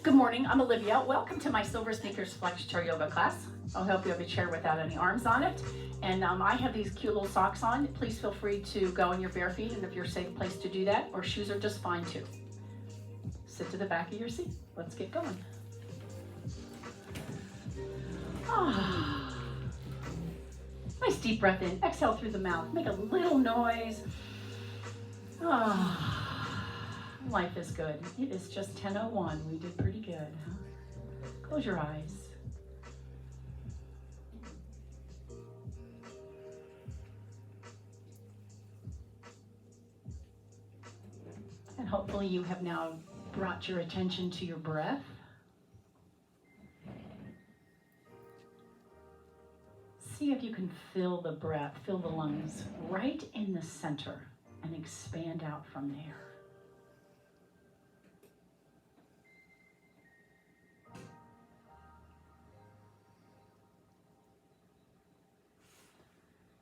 Good morning, I'm Olivia. Welcome to my SilverSneakers Flex Chair Yoga class. I'll help you have a chair without any arms on it. And I have these cute little socks on. Please feel free to go in your bare feet, and if you're a safe place to do that, or shoes are just fine too. Sit to the back of your seat. Let's get going. Nice deep breath in. Exhale through the mouth. Make a little noise. Life is good. It is just 10:01. We did pretty good, huh? Close your eyes. And hopefully you have now brought your attention to your breath. See if you can feel the breath, feel the lungs right in the center and expand out from there.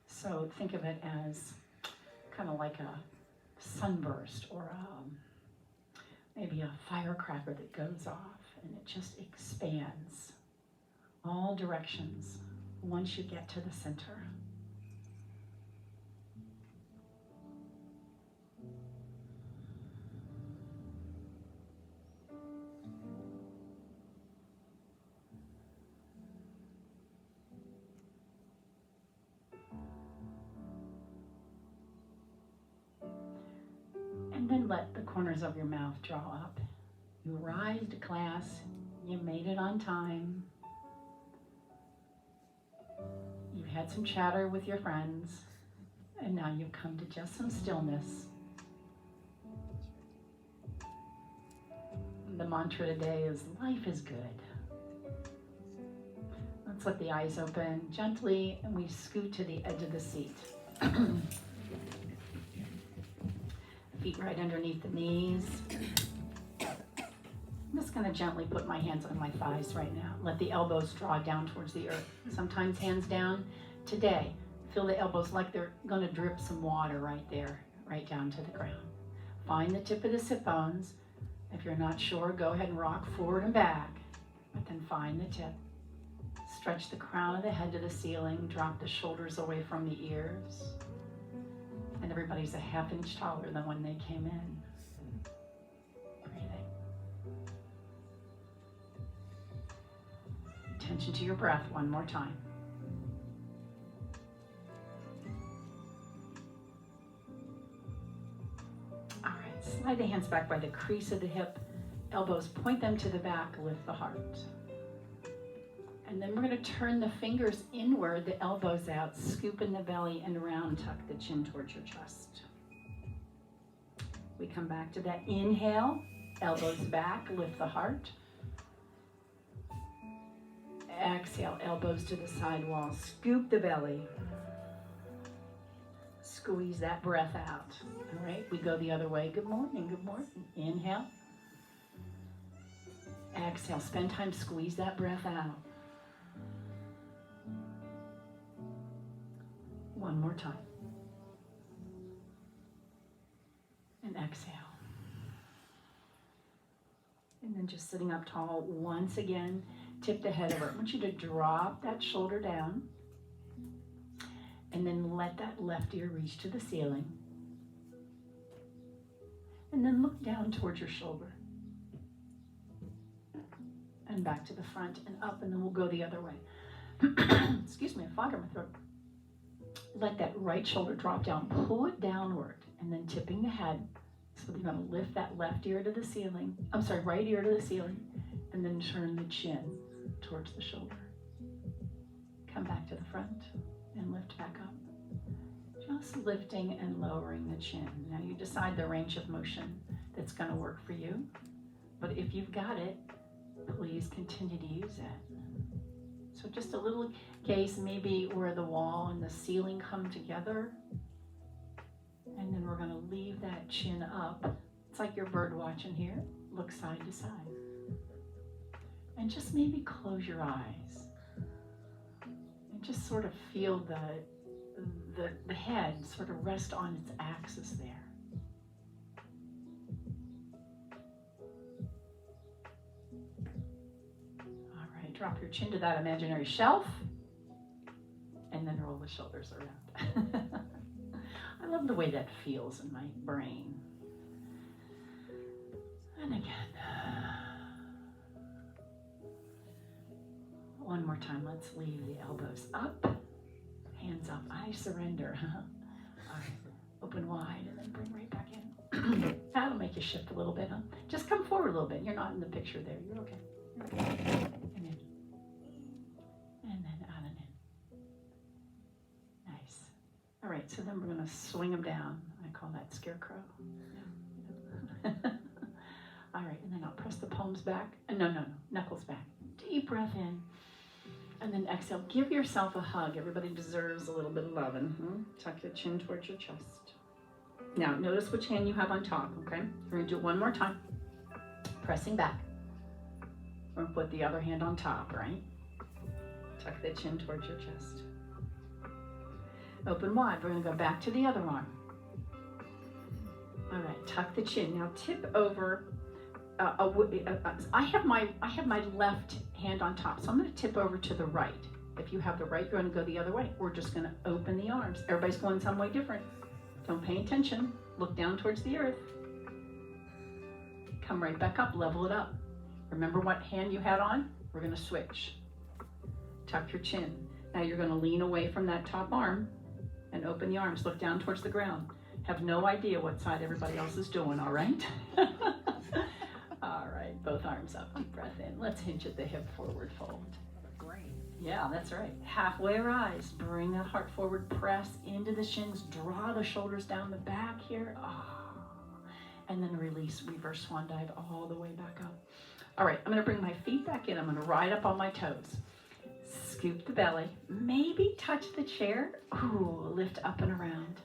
So think of it as kind of like a sunburst or maybe a firecracker that goes off, and it just expands all directions once you get to the center. And then let the corners of your mouth draw up. You arrived to class, you made it on time. You've had some chatter with your friends, and now you've come to just some stillness. The mantra today is, life is good. Let's let the eyes open gently, and we scoot to the edge of the seat. Feet right underneath the knees. I'm just going to gently put my hands on my thighs right now. Let the elbows draw down towards the earth. Sometimes hands down. Today, feel the elbows like they're going to drip some water right there, right down to the ground. Find the tip of the sit bones. If you're not sure, go ahead and rock forward and back, but then find the tip. Stretch the crown of the head to the ceiling. Drop the shoulders away from the ears. And everybody's a ½ inch taller than when they came in. Breathing. Attention to your breath one more time. All right, slide the hands back by the crease of the hip. Elbows, point them to the back, lift the heart. And then we're going to turn the fingers inward, the elbows out, scoop in the belly, and round tuck the chin towards your chest. We come back to that inhale, elbows back, lift the heart. Exhale, elbows to the side wall, scoop the belly. Squeeze that breath out. All right, we go the other way. Good morning, good morning. Inhale. Exhale, spend time, squeeze that breath out. One more time. And exhale. And then just sitting up tall once again, tip the head over. I want you to drop that shoulder down and then let that left ear reach to the ceiling. And then look down towards your shoulder. And back to the front and up, and then we'll go the other way. Excuse me, a fog in my throat. Let that right shoulder drop down, pull it downward, and then tipping the head. So you're going to lift that left ear to the ceiling. Right ear to the ceiling, and then turn the chin towards the shoulder. Come back to the front and lift back up. Just lifting and lowering the chin. Now you decide the range of motion that's going to work for you. But if you've got it, please continue to use it. So just a little case maybe where the wall and the ceiling come together. And then we're going to leave that chin up. It's like you're bird watching here. Look side to side. And just maybe close your eyes. And just sort of feel the head sort of rest on its axis there. Drop your chin to that imaginary shelf. And then roll the shoulders around. I love the way that feels in my brain. And again. One more time, let's leave the elbows up, hands up. I surrender. All right, open wide and then bring right back in. That'll make you shift a little bit, huh? Just come forward a little bit. You're not in the picture there. You're okay. You're okay. And in. And then out and in. Nice. All right, so then we're going to swing them down. I call that scarecrow. Yeah. All right, and then I'll press the palms back. No, knuckles back. Deep breath in. And then exhale. Give yourself a hug. Everybody deserves a little bit of loving. Tuck your chin towards your chest. Now, notice which hand you have on top, okay? We're going to do it one more time. Pressing back. We're going to put the other hand on top, right? Tuck the chin towards your chest. Open wide. We're going to go back to the other arm. All right, tuck the chin. Now tip over. I have my left hand on top, so I'm going to tip over to the right. If you have the right, you're going to go the other way. We're just going to open the arms. Everybody's going some way different. Don't pay attention. Look down towards the earth. Come right back up. Level it up. Remember what hand you had on? We're going to switch. Tuck your chin. Now you're going to lean away from that top arm and open the arms. Look down towards the ground. Have no idea what side everybody else is doing, all right? All right, both arms up, deep breath in. Let's hinge at the hip, forward fold. Great. Yeah, that's right. Halfway rise, bring that heart forward, press into the shins, draw the shoulders down the back here. And then release, reverse swan dive all the way back up. All right, I'm gonna bring my feet back in. I'm gonna ride up on my toes. Scoop the belly, maybe touch the chair. Ooh, lift up and around.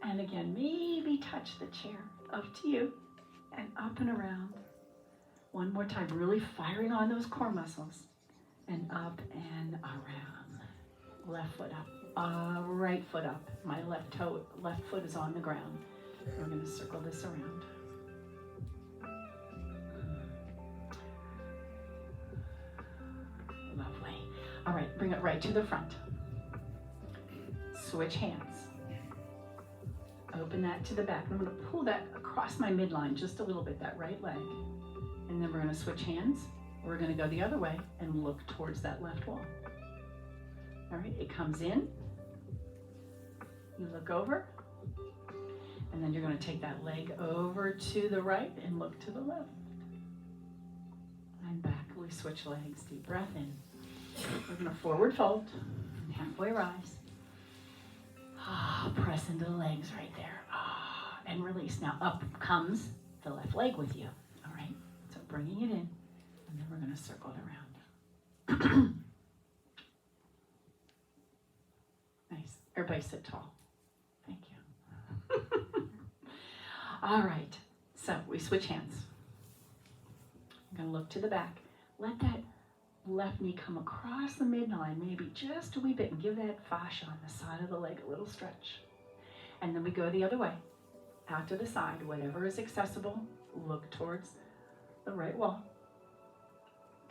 And again, maybe touch the chair. Up to you. And up and around. One more time, really firing on those core muscles. And up and around. Left foot up, right foot up. My left foot is on the ground. We're going to circle this around. Lovely. All right, bring it right to the front. Switch hands. Open that to the back. I'm going to pull that across my midline just a little bit, that right leg. And then we're going to switch hands. We're going to go the other way and look towards that left wall. All right, it comes in. You look over. And then you're going to take that leg over to the right and look to the left. And back. We switch legs. Deep breath in. We're going to forward fold. Halfway rise. Press into the legs right there. And release. Now up comes the left leg with you. All right. So bringing it in. And then we're going to circle it around. Nice. Everybody sit tall. Thank you. All right. So we switch hands. I'm going to look to the back. Let that left knee come across the midline, maybe just a wee bit, and give that fascia on the side of the leg a little stretch. And then we go the other way, out to the side, whatever is accessible. Look towards the right wall.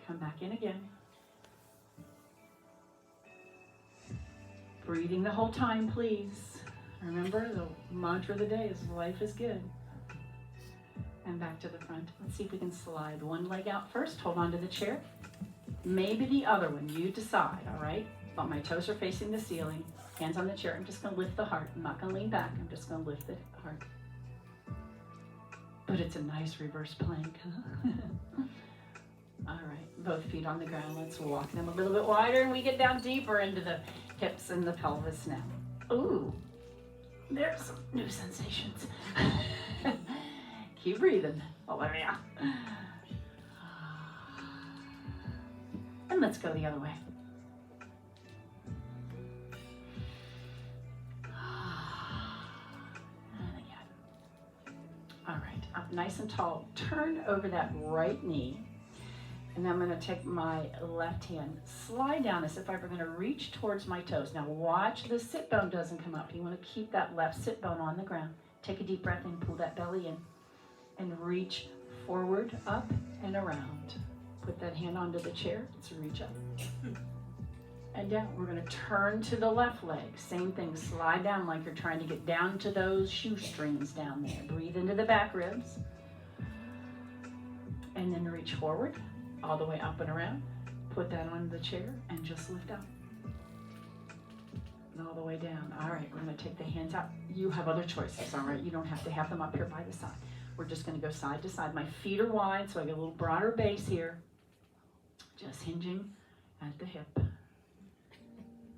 Come back in again. Breathing the whole time, please. Remember, the mantra of the day is life is good. And back to the front. Let's see if we can slide one leg out first. Hold on to the chair. Maybe the other one, you decide, all right? But my toes are facing the ceiling, hands on the chair. I'm just gonna lift the heart. I'm not gonna lean back, I'm just gonna lift the heart. But it's a nice reverse plank, huh? All right, both feet on the ground. Let's walk them a little bit wider and we get down deeper into the hips and the pelvis now. Ooh, there's some new sensations. Keep breathing, Olivia. And let's go the other way. And again. All right, up nice and tall. Turn over that right knee. And I'm going to take my left hand, slide down as if I were going to reach towards my toes. Now watch the sit bone doesn't come up. You want to keep that left sit bone on the ground. Take a deep breath in, pull that belly in, and reach forward, up, and around. Put that hand onto the chair. Let's reach up. And down. We're going to turn to the left leg. Same thing. Slide down like you're trying to get down to those shoestrings down there. Breathe into the back ribs. And then reach forward, all the way up and around. Put that onto the chair and just lift up. And all the way down. All right, we're going to take the hands out. You have other choices, all right? You don't have to have them up here by the side. We're just going to go side to side. My feet are wide, so I get a little broader base here. Just hinging at the hip.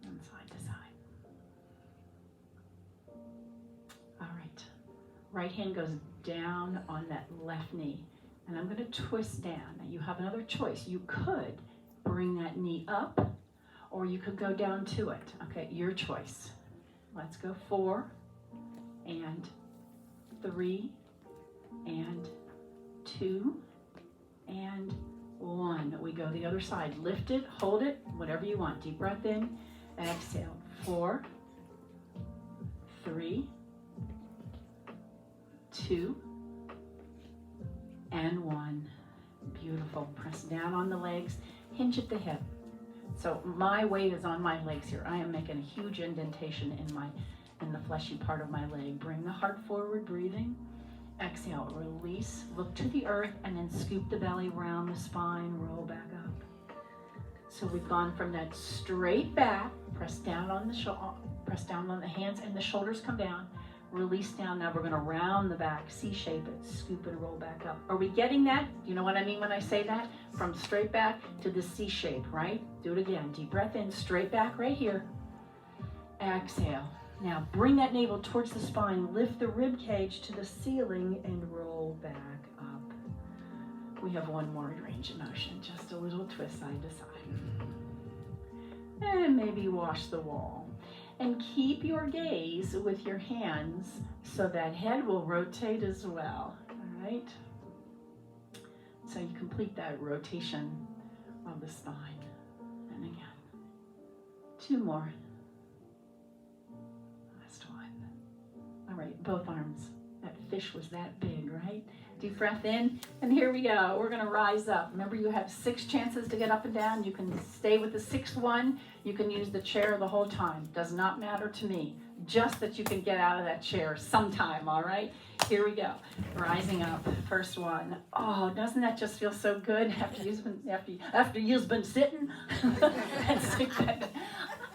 And side to side. All right. Right hand goes down on that left knee. And I'm going to twist down. Now you have another choice. You could bring that knee up, or you could go down to it. Okay, your choice. Let's go 4, and 3, and 2, and 1. We go the other side. Lift it, hold it, whatever you want. Deep breath in, exhale. 4, 3, 2, and 1. Beautiful. Press down on the legs, hinge at the hip. So my weight is on my legs here. I am making a huge indentation in the fleshy part of my leg. Bring the heart forward, breathing. Exhale, release, look to the earth, and then scoop the belly around the spine, roll back up. So we've gone from that straight back, press down on the hands, and the shoulders come down. Release down. Now we're going to round the back, C-shape it, scoop it, roll back up. Are we getting that? You know what I mean when I say that? From straight back to the C-shape, right? Do it again. Deep breath in, straight back right here. Exhale. Now bring that navel towards the spine, lift the rib cage to the ceiling, and roll back up. We have one more range of motion, just a little twist side to side. And maybe wash the wall. And keep your gaze with your hands so that head will rotate as well, all right? So you complete that rotation of the spine. And again, 2 more. Last one. All right, both arms. That fish was that big, right? Deep breath in, and here we go. We're going to rise up. Remember, you have 6 chances to get up and down. You can stay with the 6th one. You can use the chair the whole time. Does not matter to me. Just that you can get out of that chair sometime, all right? Here we go. Rising up. First one. Oh, doesn't that just feel so good after you've been sitting? And sit back.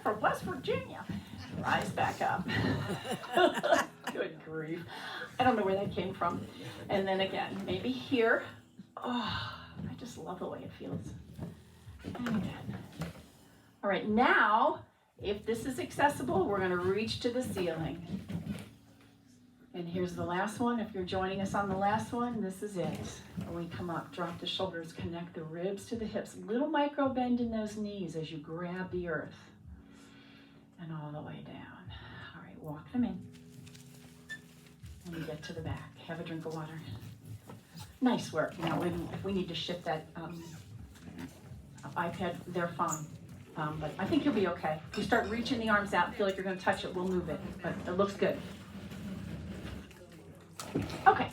From West Virginia. Rise back up. Good grief. I don't know where that came from. And then again, maybe here. Oh, I just love the way it feels. And again. All right, now, if this is accessible, we're going to reach to the ceiling. And here's the last one. If you're joining us on the last one, this is it. When we come up, drop the shoulders, connect the ribs to the hips. Little micro bend in those knees as you grab the earth. And all the way down. All right, walk them in. And we get to the back. Have a drink of water. Nice work. Now, if we need to shift that iPad, they're fine. But I think you'll be okay. If you start reaching the arms out and feel like you're going to touch it, we'll move it. But it looks good. Okay.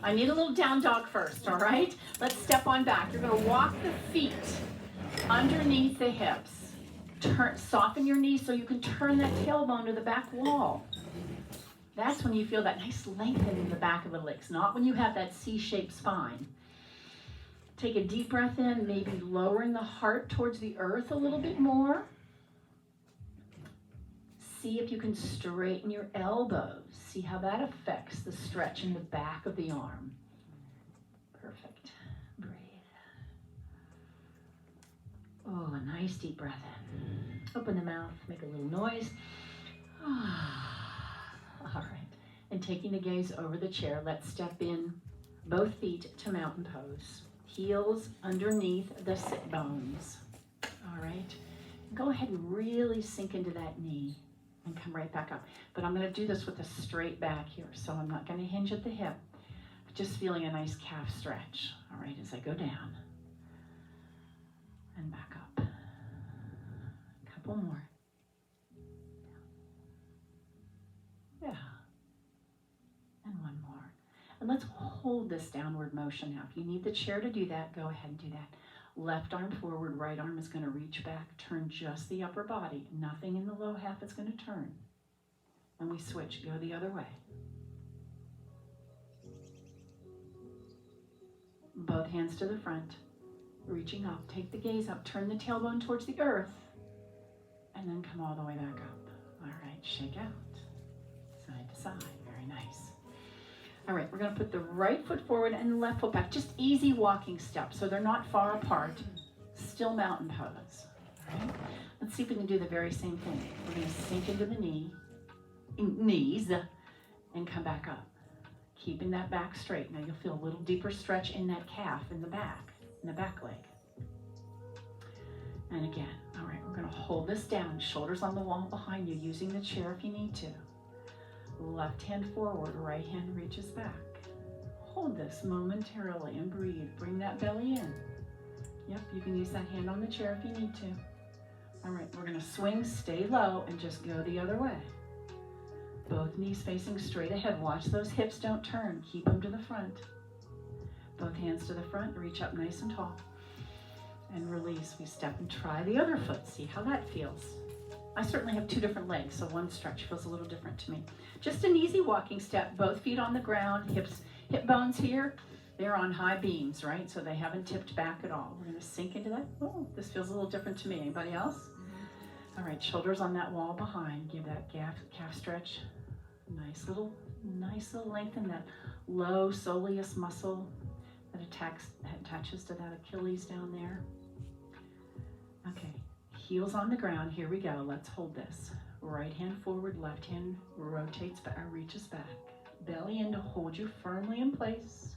I need a little down dog first, all right? Let's step on back. You're going to walk the feet underneath the hips. Soften your knees so you can turn that tailbone to the back wall. That's when you feel that nice lengthening in the back of the legs, not when you have that C-shaped spine. Take a deep breath in, maybe lowering the heart towards the earth a little bit more. See if you can straighten your elbows. See how that affects the stretch in the back of the arm. Perfect. Breathe. Oh, a nice deep breath in. Open the mouth, make a little noise. All right. And taking the gaze over the chair, let's step in both feet to mountain pose. Heels underneath the sit bones. All right. Go ahead and really sink into that knee and come right back up. But I'm going to do this with a straight back here. So I'm not going to hinge at the hip. Just feeling a nice calf stretch. All right, as I go down and back up. A couple more. Yeah. And one more. And let's hold this downward motion now. If you need the chair to do that, go ahead and do that. Left arm forward, right arm is going to reach back, turn just the upper body. Nothing in the low half is going to turn. And we switch, go the other way. Both hands to the front, reaching up, take the gaze up, turn the tailbone towards the earth, and then come all the way back up. All right, shake out, side to side, very nice. All right, we're gonna put the right foot forward and the left foot back, just easy walking steps, so they're not far apart, still mountain pose. All right, let's see if we can do the very same thing. We're gonna sink into the knees, and come back up. Keeping that back straight. Now you'll feel a little deeper stretch in that calf in the back leg. And again, all right, we're gonna hold this down, shoulders on the wall behind you, using the chair if you need to. Left hand forward, right hand reaches back. Hold this momentarily and breathe. Bring that belly in. Yep, you can use that hand on the chair if you need to. All right, we're gonna swing, stay low, and just go the other way. Both knees facing straight ahead. Watch those hips don't turn. Keep them to the front. Both hands to the front. Reach up nice and tall. And release. We step and try the other foot. See how that feels. I certainly have two different legs, so one stretch feels a little different to me. Just an easy walking step. Both feet on the ground. Hip bones here. They're on high beams, right? So they haven't tipped back at all. We're going to sink into that. Oh, this feels a little different to me. Anybody else? All right, shoulders on that wall behind. Give that calf stretch. Nice little lengthen that low soleus muscle that attaches to that Achilles down there. Okay, heels on the ground. Here we go. Let's hold this. Right hand forward, left hand rotates back, reaches back. Belly in to hold you firmly in place.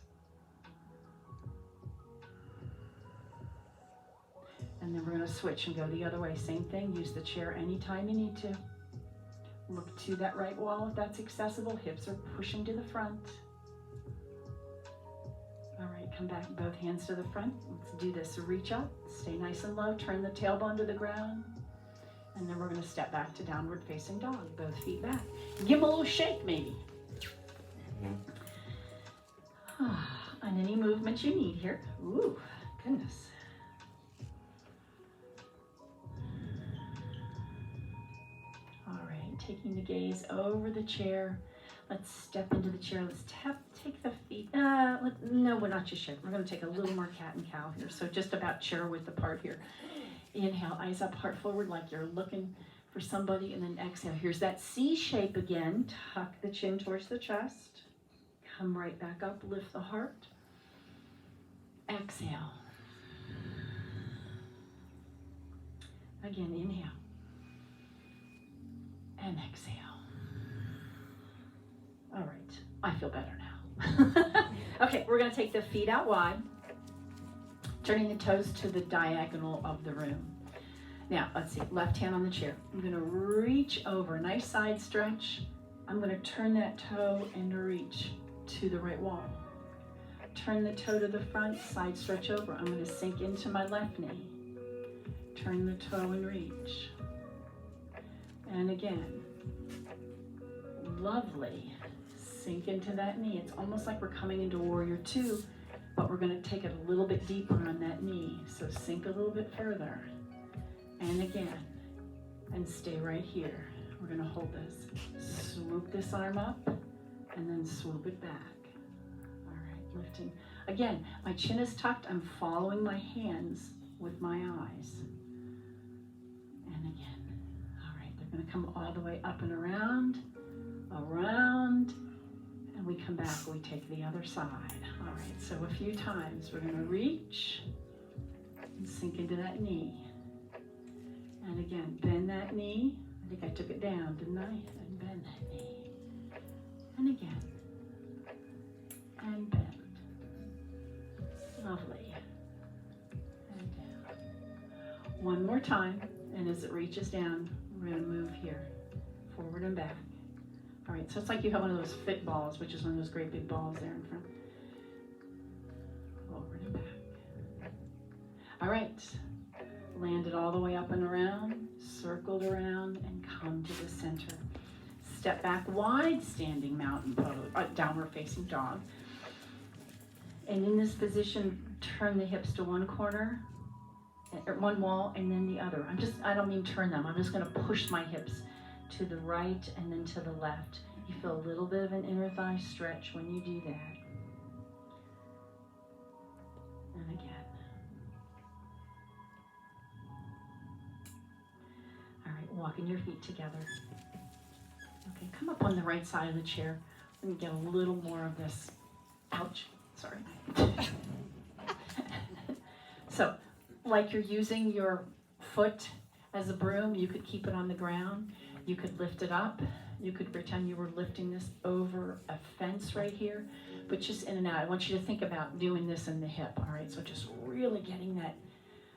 And then we're going to switch and go the other way. Same thing. Use the chair anytime you need to. Look to that right wall if that's accessible. Hips are pushing to the front. All right, come back, both hands to the front. Let's do this. So reach up, stay nice and low, turn the tailbone to the ground, and then we're going to step back to downward facing dog. Both feet back. Give them a little shake maybe. And any movement you need here. Ooh, goodness. Taking the gaze over the chair. Let's step into the chair. Let's take the feet. No, we're not just yet. We're going to take a little more cat and cow here. So just about chair width apart here. Inhale, eyes up, heart forward like you're looking for somebody. And then exhale. Here's that C shape again. Tuck the chin towards the chest. Come right back up. Lift the heart. Exhale. Again, inhale. And exhale. All right, I feel better now. Okay, we're gonna take the feet out wide, turning the toes to the diagonal of the room. Now, let's see, left hand on the chair. I'm gonna reach over, nice side stretch. I'm gonna turn that toe and reach to the right wall. Turn the toe to the front, side stretch over. I'm gonna sink into my left knee. Turn the toe and reach. And again, lovely. Sink into that knee. It's almost like we're coming into warrior two, but we're going to take it a little bit deeper on that knee. So sink a little bit further. And again, and stay right here. We're going to hold this. Swoop this arm up, and then swoop it back. All right, lifting. Again, my chin is tucked. I'm following my hands with my eyes. And again. Going to come all the way up and around, and we come back, we take the other side. All right, so a few times, we're going to reach and sink into that knee. And again, bend that knee. I think I took it down, didn't I? And bend that knee. And again, and bend. Lovely. And down. One more time, and as it reaches down, we're going to move here, forward and back. All right, so it's like you have one of those fit balls, which is one of those great big balls there in front. Forward and back. All right, land it all the way up and around, circled around, and come to the center. Step back wide, standing mountain pose, downward facing dog. And in this position, turn the hips to one corner, or one wall, and then the other. I don't mean turn them. I'm just gonna push my hips to the right and then to the left. You feel a little bit of an inner thigh stretch when you do that. And again. All right, walking your feet together. Okay, come up on the right side of the chair. Let me get a little more of this. Ouch, sorry. So, like you're using your foot as a broom, you could keep it on the ground. You could lift it up. You could pretend you were lifting this over a fence right here, but just in and out. I want you to think about doing this in the hip, all right? So just really getting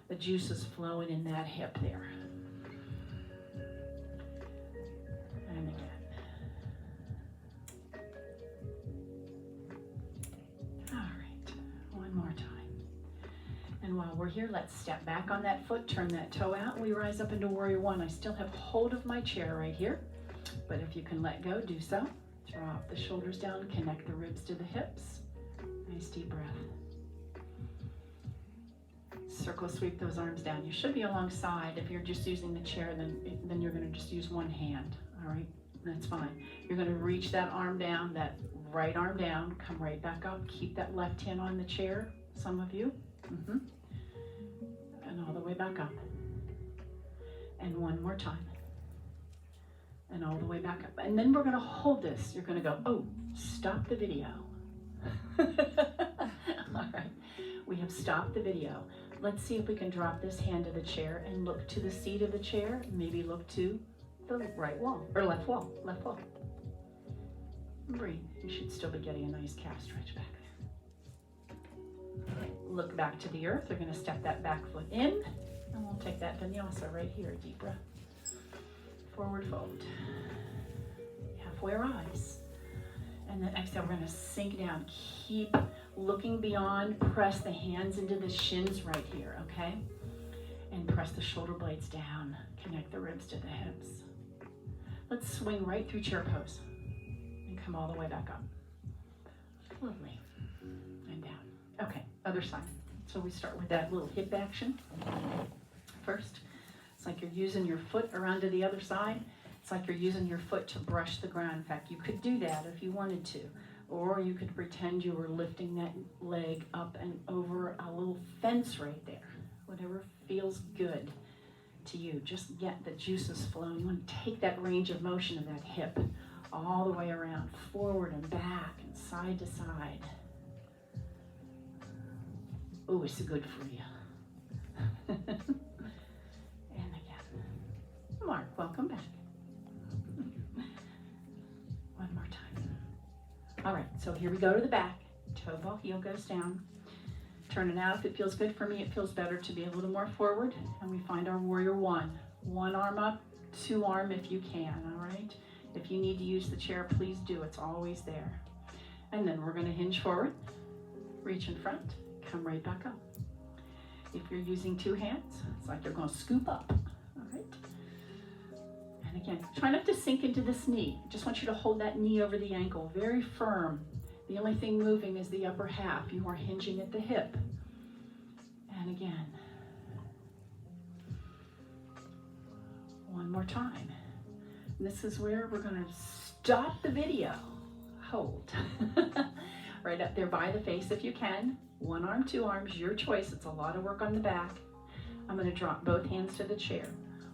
the juices flowing in that hip there. And again. All right, one more time. And while we're here, let's step back on that foot, turn that toe out. We rise up into warrior one. I still have hold of my chair right here, but if you can let go, do so. Drop the shoulders down, connect the ribs to the hips. Nice deep breath. Circle sweep those arms down. You should be alongside. If you're just using the chair, then you're gonna just use one hand, all right? That's fine. You're gonna reach that arm down, that right arm down, come right back up. Keep that left hand on the chair, some of you. And all the way back up. And one more time. And all the way back up. And then we're going to hold this. You're going to go, oh, stop the video. All right. We have stopped the video. Let's see if we can drop this hand to the chair and look to the seat of the chair. Maybe look to the right wall, or left wall, left wall. Breathe. You should still be getting a nice calf stretch back there. Look back to the earth. We're going to step that back foot in, and we'll take that vinyasa right here. Deep breath. Forward fold. Halfway rise. And then exhale, we're going to sink down. Keep looking beyond. Press the hands into the shins right here, okay? And press the shoulder blades down. Connect the ribs to the hips. Let's swing right through chair pose. And come all the way back up. Lovely. And down. Okay, other side. So we start with that little hip action first. It's like you're using your foot around to the other side. It's like you're using your foot to brush the ground. In fact, you could do that if you wanted to. Or you could pretend you were lifting that leg up and over a little fence right there. Whatever feels good to you. Just get the juices flowing. You want to take that range of motion of that hip all the way around, forward and back and side to side. Oh, it's good for you. And again. Mark, welcome back. One more time. All right, so here we go to the back. Toe ball, heel goes down. Turn it out. If it feels good for me, it feels better to be a little more forward. And we find our warrior one. One arm up, two arm if you can, all right? If you need to use the chair, please do. It's always there. And then we're going to hinge forward, reach in front, come right back up. If you're using two hands, it's like you're going to scoop up, all right? And again, try not to sink into this knee. I just want you to hold that knee over the ankle, very firm. The only thing moving is the upper half. You are hinging at the hip. And again. One more time. And this is where we're going to stop the video. Hold. Right up there by the face if you can. One arm, two arms, your choice. It's a lot of work on the back. I'm going to drop both hands to the chair.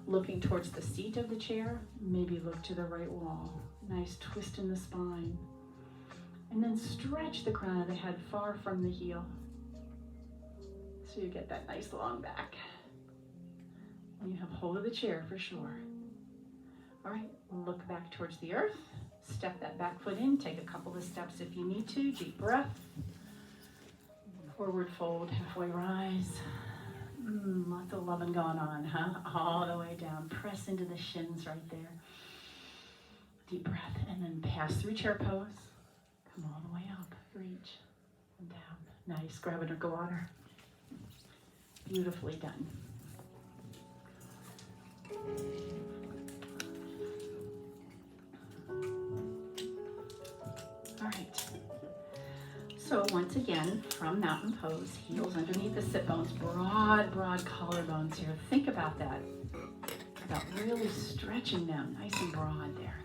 Looking towards the seat of the chair, maybe look to the right wall. Nice twist in the spine. And then stretch the crown of the head far from the heel. So you get that nice long back. And you have hold of the chair for sure. All right, look back towards the earth. Step that back foot in. Take a couple of steps if you need to. Deep breath. Forward fold, halfway rise. Lots of loving going on, huh? All the way down. Press into the shins right there. Deep breath. And then pass through chair pose. Come all the way up. Reach. And down. Nice. Grab a drink of water. Beautifully done. All right. So once again, from mountain pose, heels underneath the sit bones, broad collarbones here. Think about that, about really stretching them nice and broad there.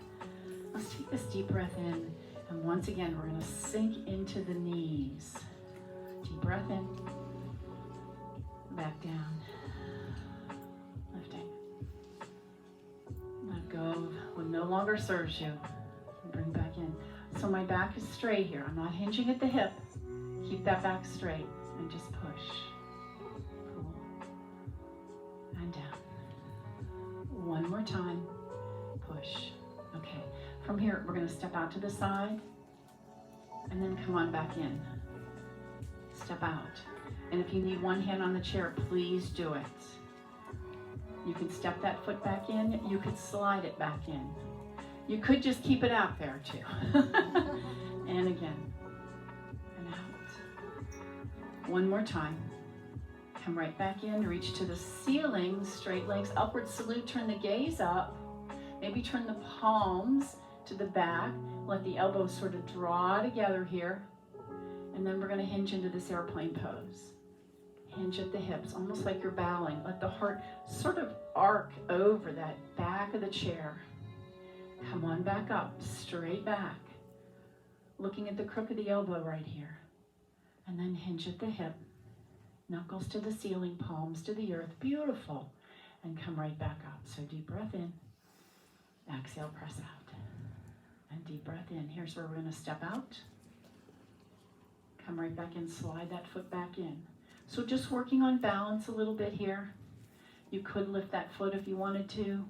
Let's take this deep breath in, and once again, we're gonna sink into the knees. Deep breath in, back down, lifting. Let go of what no longer serves you, and bring back in. So my back is straight here. I'm not hinging at the hip. Keep that back straight and just push. Pull. And down. One more time. Push. Okay. From here, we're going to step out to the side and then come on back in. Step out. And if you need one hand on the chair, please do it. You can step that foot back in. You could slide it back in. You could just keep it out there too. And again, and out. One more time. Come right back in, reach to the ceiling, straight legs, upward salute, turn the gaze up. Maybe turn the palms to the back. Let the elbows sort of draw together here. And then we're gonna hinge into this airplane pose. Hinge at the hips, almost like you're bowing. Let the heart sort of arc over that back of the chair. Come on back up, straight back. Looking at the crook of the elbow right here. And then hinge at the hip. Knuckles to the ceiling, palms to the earth. Beautiful. And come right back up. So deep breath in. Exhale, press out. And deep breath in. Here's where we're going to step out. Come right back in, slide that foot back in. So just working on balance a little bit here. You could lift that foot if you wanted to.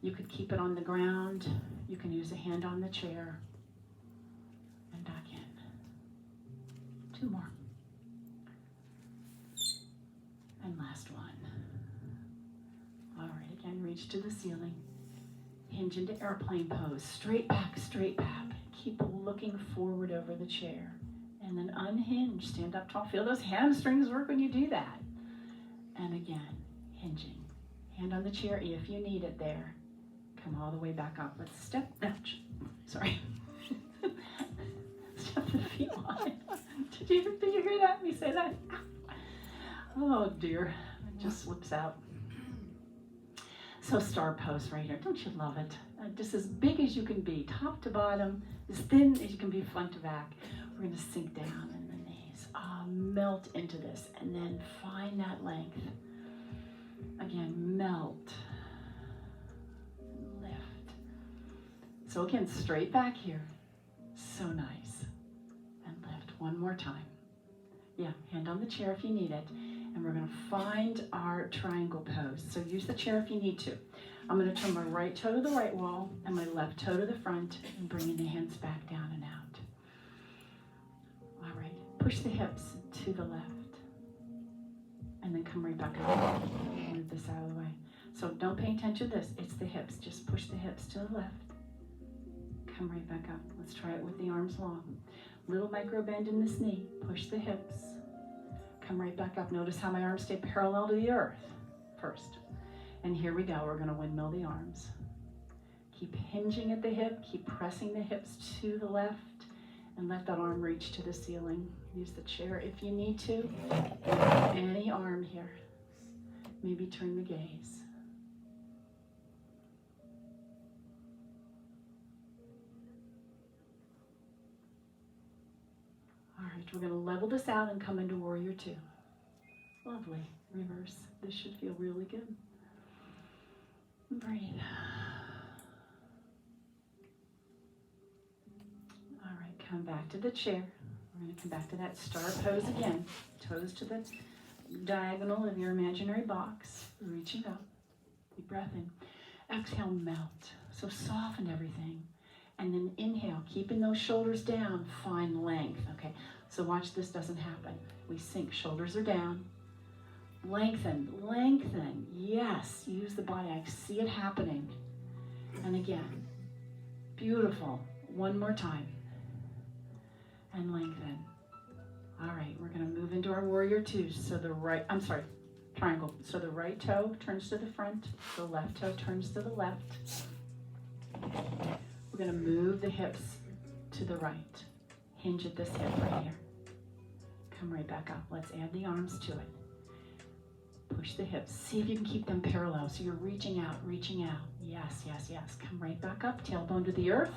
You could keep it on the ground. You can use a hand on the chair. And back in. Two more. And last one. All right, again, reach to the ceiling. Hinge into airplane pose. Straight back, straight back. Keep looking forward over the chair. And then unhinge, stand up tall. Feel those hamstrings work when you do that. And again, hinging. Hand on the chair if you need it there. Come all the way back up. Let's step, sorry. Step the feet wide. Did you hear that? Me say that? Oh dear, it just slips out. So star pose right here. Don't you love it? Just as big as you can be, top to bottom, as thin as you can be front to back. We're gonna sink down in the knees. Melt into this and then find that length. Again, melt. So again, straight back here. So nice. And lift one more time. Yeah, hand on the chair if you need it. And we're gonna find our triangle pose. So use the chair if you need to. I'm gonna turn my right toe to the right wall and my left toe to the front and bringing the hands back down and out. All right, push the hips to the left. And then come right back up. Move this out of the way. So don't pay attention to this, it's the hips. Just push the hips to the left. Come right back up. Let's try it with the arms long. Little micro bend in this knee. Push the hips. Come right back up. Notice how my arms stay parallel to the earth first. And here we go. We're going to windmill the arms. Keep hinging at the hip. Keep pressing the hips to the left. And let that arm reach to the ceiling. Use the chair if you need to. Any arm here. Maybe turn the gaze. All right, we're going to level this out and come into warrior two. Lovely. Reverse. This should feel really good. Breathe. All right, come back to the chair. We're going to come back to that star pose again. Toes to the diagonal of your imaginary box. Reaching up. Deep breath in. Exhale, melt. So soften everything. And then inhale, keeping those shoulders down, find length. Okay, so watch this doesn't happen. We sink, shoulders are down. Lengthen, lengthen. Yes, use the body. I see it happening. And again, beautiful. One more time. And lengthen. All right, we're going to move into our warrior two. So triangle. So the right toe turns to the front, the left toe turns to the left. We're going to move the hips to the right. Hinge at this hip right here. Come right back up. Let's add the arms to it. Push the hips. See if you can keep them parallel. So you're reaching out, reaching out. Yes, yes, yes. Come right back up. Tailbone to the earth.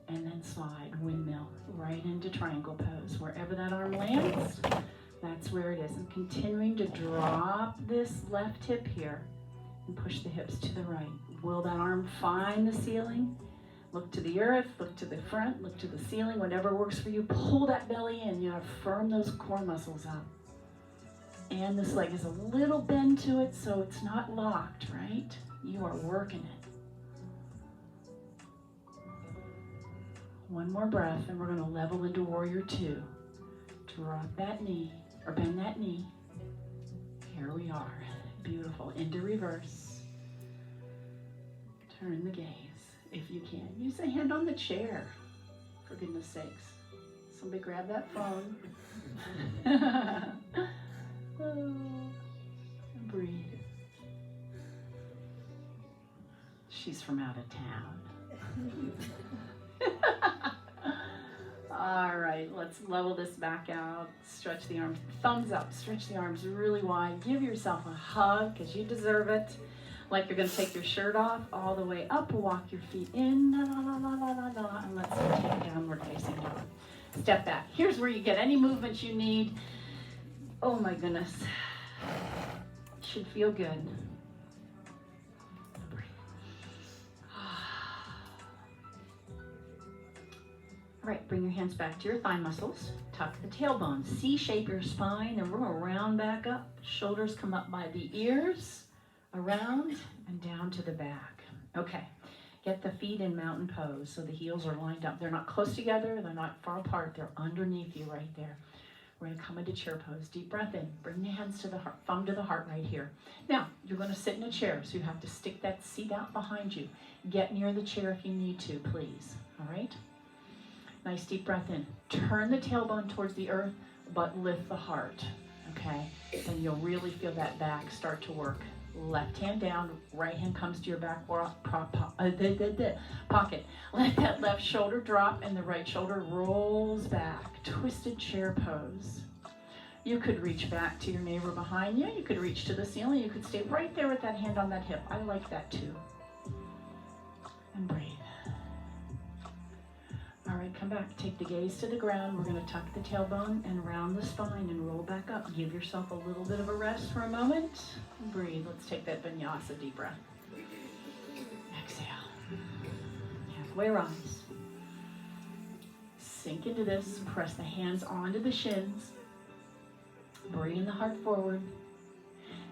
And then slide, windmill, right into triangle pose. Wherever that arm lands, that's where it is. And continuing to drop this left hip here and push the hips to the right. Will that arm find the ceiling? Look to the earth, look to the front, look to the ceiling, whatever works for you. Pull that belly in. You have to firm those core muscles up. And this leg is a little bend to it, so it's not locked, right? You are working it. One more breath, and we're going to level into warrior two. Drop that knee, or bend that knee. Here we are. Beautiful. Into reverse. Turn the gaze, if you can. Use a hand on the chair, for goodness sakes. Somebody grab that phone. Breathe. She's from out of town. All right, let's level this back out. Stretch the arms, thumbs up. Stretch the arms really wide. Give yourself a hug, because you deserve it. Like you're going to take your shirt off all the way up. Walk your feet in. And let's take downward facing dog. Step back. Here's where you get any movement you need. Oh my goodness. Should feel good. All right, bring your hands back to your thigh muscles. Tuck the tailbone. C-shape your spine, and we're going to round back up. Shoulders come up by the ears, around, and down to the back. Okay, get the feet in mountain pose so the heels are lined up. They're not close together. They're not far apart. They're underneath you right there. We're going to come into chair pose. Deep breath in. Bring the hands to the heart, thumb to the heart right here. Now, you're going to sit in a chair, so you have to stick that seat out behind you. Get near the chair if you need to, please. All right? Nice deep breath in. Turn the tailbone towards the earth, but lift the heart, okay? Then you'll really feel that back start to work. Left hand down, right hand comes to your back pocket. Let that left shoulder drop and the right shoulder rolls back. Twisted chair pose. You could reach back to your neighbor behind you. You could reach to the ceiling. You could stay right there with that hand on that hip. I like that too. And breathe. All right, come back. Take the gaze to the ground. We're going to tuck the tailbone and round the spine and roll back up. Give yourself a little bit of a rest for a moment. Breathe. Let's take that vinyasa deep breath. Exhale. Halfway rise. Sink into this. Press the hands onto the shins. Bring the heart forward.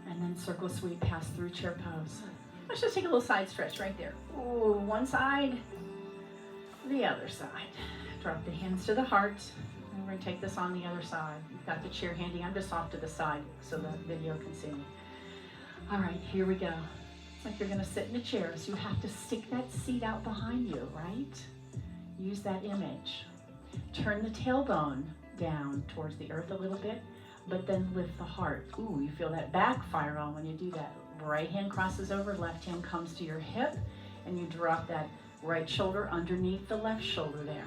And then circle sweep, pass through chair pose. Let's just take a little side stretch right there. Ooh, one side. The other side. Drop the hands to the heart. And we're going to take this on the other side. You've got the chair handy. I'm just off to the side so the video can see me. All right, here we go. It's like you're going to sit in a chair, so you have to stick that seat out behind you, right? Use that image. Turn the tailbone down towards the earth a little bit, but then lift the heart. Ooh, you feel that backfire on when you do that. Right hand crosses over, left hand comes to your hip, and you drop that right shoulder underneath the left shoulder there.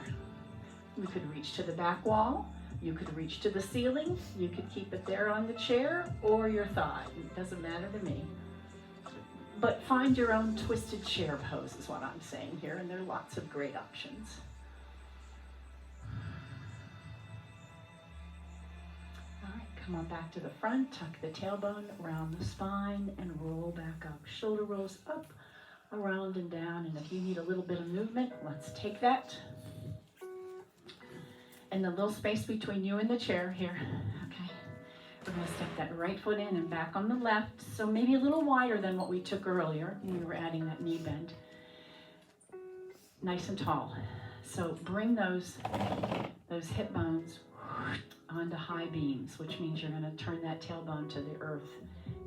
You could reach to the back wall. You could reach to the ceiling. You could keep it there on the chair or your thigh. It doesn't matter to me. But find your own twisted chair pose is what I'm saying here, and there are lots of great options. All right, come on back to the front. Tuck the tailbone, round the spine, and roll back up. Shoulder rolls up, around and down, and if you need a little bit of movement, let's take that. And the little space between you and the chair here, okay? We're gonna step that right foot in and back on the left, so maybe a little wider than what we took earlier when we were adding that knee bend. Nice and tall. So bring those hip bones onto high beams, which means you're gonna turn that tailbone to the earth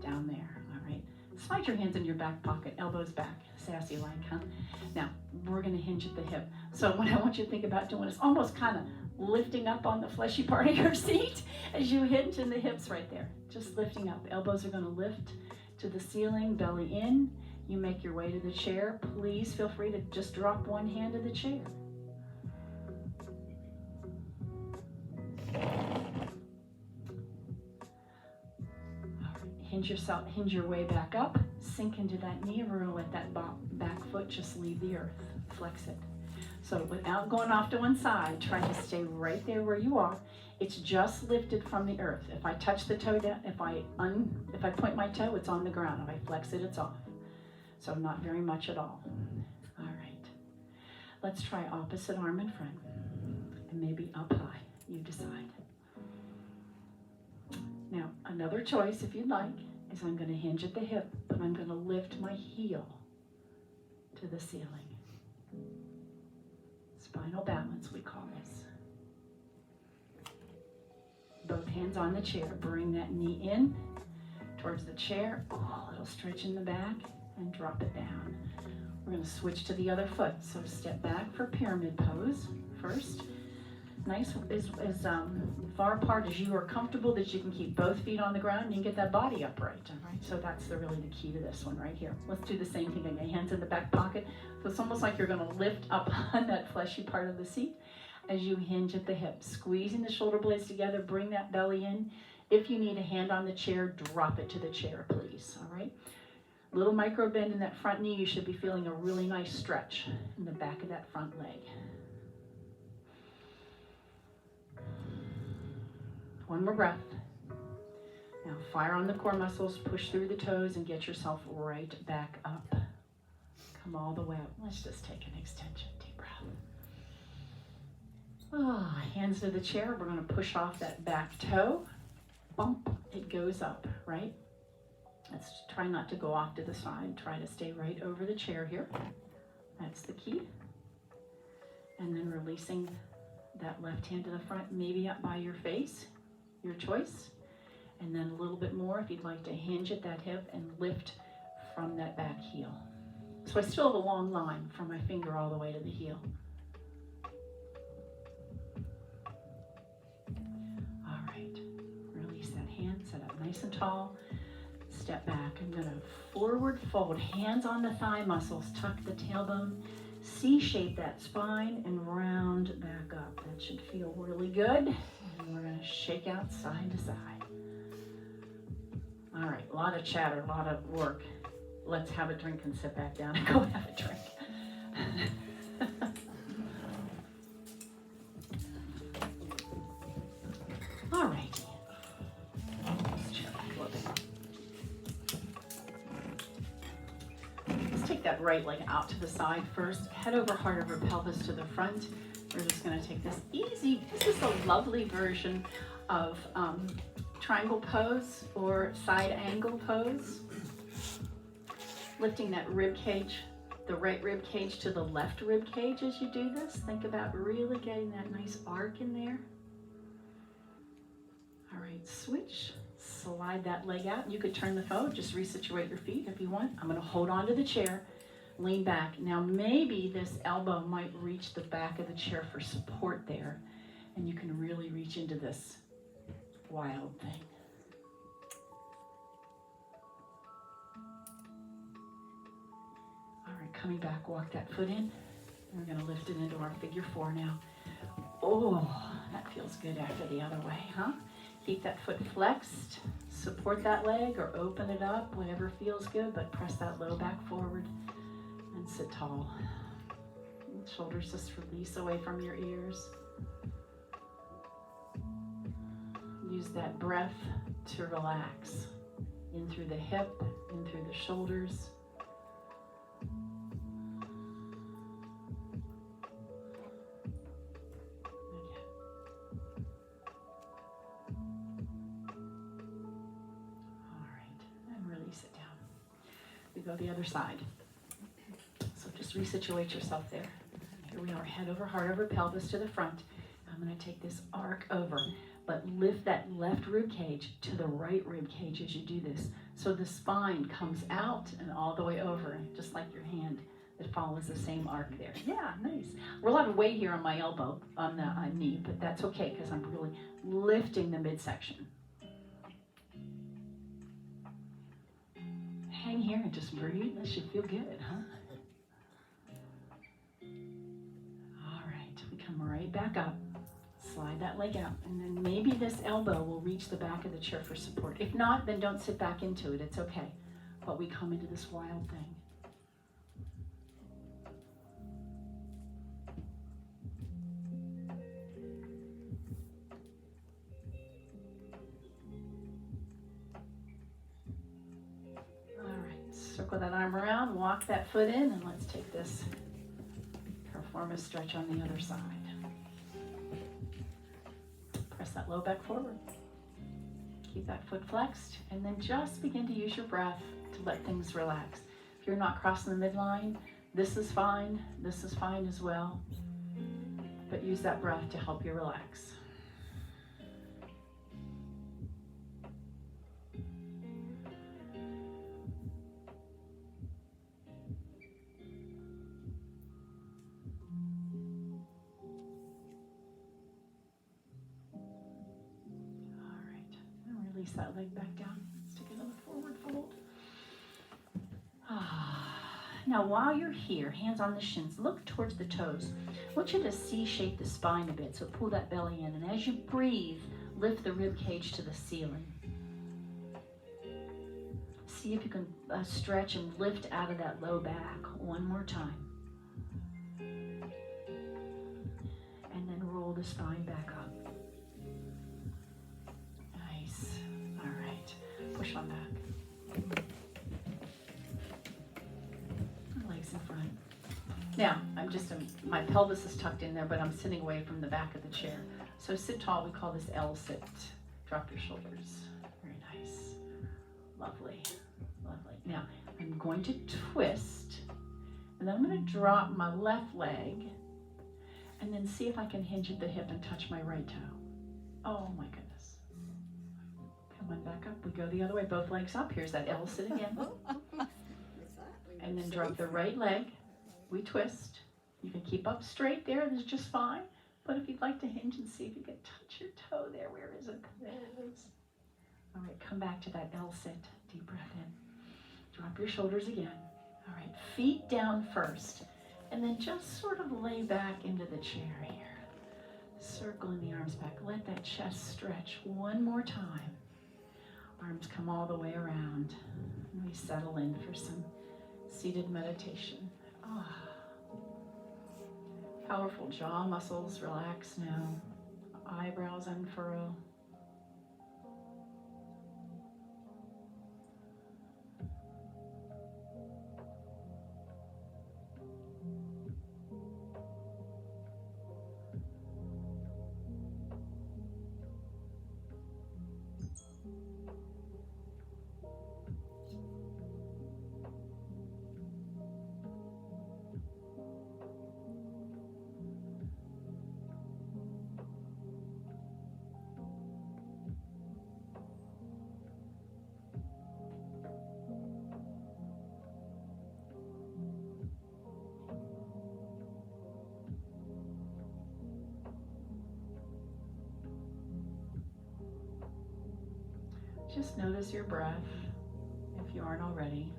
down there, all right? Slide your hands in your back pocket, elbows back, sassy like, huh? Now, we're gonna hinge at the hip. So what I want you to think about doing is almost kind of lifting up on the fleshy part of your seat as you hinge in the hips right there. Just lifting up. Elbows are gonna lift to the ceiling, belly in. You make your way to the chair. Please feel free to just drop one hand to the chair. Hinge your way back up, sink into that knee, and we're gonna let that back foot just leave the earth, flex it. So without going off to one side, try to stay right there where you are. It's just lifted from the earth. If I touch the toe down, if I point my toe, it's on the ground. If I flex it, it's off. So not very much at all. All right. Let's try opposite arm in front. And maybe up high. You decide. Now, another choice, if you'd like, is I'm going to hinge at the hip, but I'm going to lift my heel to the ceiling. Spinal balance, we call this. Both hands on the chair. Bring that knee in towards the chair. Oh, a little stretch in the back and drop it down. We're going to switch to the other foot. So step back for pyramid pose first. Nice as far apart as you are comfortable that you can keep both feet on the ground and you can get that body upright. All right, so that's really the key to this one right here. Let's do the same thing again. Hands in the back pocket. So it's almost like you're going to lift up on that fleshy part of the seat as you hinge at the hip, squeezing the shoulder blades together. Bring that belly in. If you need a hand on the chair, drop it to the chair, please. All right. Little micro bend in that front knee. You should be feeling a really nice stretch in the back of that front leg. One more breath. Now fire on the core muscles, push through the toes and get yourself right back up. Come all the way up. Let's just take an extension, deep breath. Oh, hands to the chair. We're going to push off that back toe. Bump, it goes up, right? Let's try not to go off to the side. Try to stay right over the chair here. That's the key. And then releasing that left hand to the front, maybe up by your face. Your choice. And then a little bit more if you'd like to hinge at that hip and lift from that back heel. So I still have a long line from my finger all the way to the heel. All right. Release that hand, set up nice and tall. Step back. I'm going to forward fold, hands on the thigh muscles, tuck the tailbone, C-shape that spine and round back up. That should feel really good. And we're going to shake out side to side. All right, a lot of chatter, a lot of work. Let's have a drink and sit back down and go have a drink. All right. Let's chair back a little bit. Let's take that right leg out to the side first. Head over, heart over, pelvis to the front. We're just going to take this easy. This is a lovely version of triangle pose or side angle pose. Lifting that rib cage, the right rib cage to the left rib cage as you do this. Think about really getting that nice arc in there. All right, switch. Slide that leg out. You could turn the phone, just resituate your feet if you want. I'm going to hold on to the chair. Lean back. Now maybe this elbow might reach the back of the chair for support there, and you can really reach into this wild thing. All right, coming back, walk that foot in. We're going to lift it into our figure four now. Oh, that feels good after the other way, huh? Keep that foot flexed. Support that leg or open it up, whatever feels good, but press that low back forward. And sit tall. Shoulders just release away from your ears. Use that breath to relax. In through the hip, in through the shoulders. Okay. All right, and release it down. We go the other side. Just resituate yourself there. Here we are, head over, heart over, pelvis to the front. I'm going to take this arc over, but lift that left rib cage to the right rib cage as you do this. So the spine comes out and all the way over, just like your hand that follows the same arc there. Yeah, nice. We're a lot of weight here on my elbow, on the knee, but that's okay because I'm really lifting the midsection. Hang here and just breathe. That should feel good, huh? Right back up. slide that leg out, and then maybe this elbow will reach the back of the chair for support. If not, then don't sit back into it. It's okay. But we come into this wild thing. Circle that arm around, walk that foot in, and let's take this perform a stretch on the other side. Press that low back forward. Keep that foot flexed, and then just begin to use your breath to let things relax. If you're not crossing the midline, this is fine as well, but use that breath to help you relax. Release that leg back down. Let's take another forward fold. Now while you're here, hands on the shins, look towards the toes. I want you to C-shape the spine a bit, so pull that belly in. And as you breathe, lift the rib cage to the ceiling. See if you can stretch and lift out of that low back. One more time. And then roll the spine back up. Push on back. Legs in front. Now, my pelvis is tucked in there, but I'm sitting away from the back of the chair. So sit tall, we call this L sit. Drop your shoulders. Very nice. Lovely, lovely. Now, I'm going to twist, and then I'm going to drop my left leg, and then see if I can hinge at the hip and touch my right toe. Oh my goodness. One back up, we go the other way, both legs up. Here's that L sit again. And then drop the right leg. We twist. You can keep up straight there, that's just fine. But if you'd like to hinge and see if you can touch your toe there, where is it? There it is. All right, come back to that L sit. Deep breath in. Drop your shoulders again. All right, feet down first. And then just sort of lay back into the chair here. Circling the arms back. Let that chest stretch one more time. Arms come all the way around, and we settle in for some seated meditation. Powerful jaw muscles relax now. Eyebrows unfurl. Just notice your breath, if you aren't already.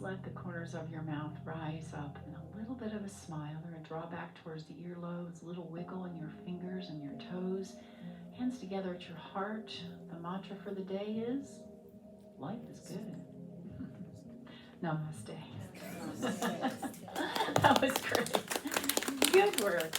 Let the corners of your mouth rise up in a little bit of a smile or a draw back towards the earlobes, a little wiggle in your fingers and your toes. Hands together at your heart. The mantra for the day is, life is good. Namaste. That was great. Good work.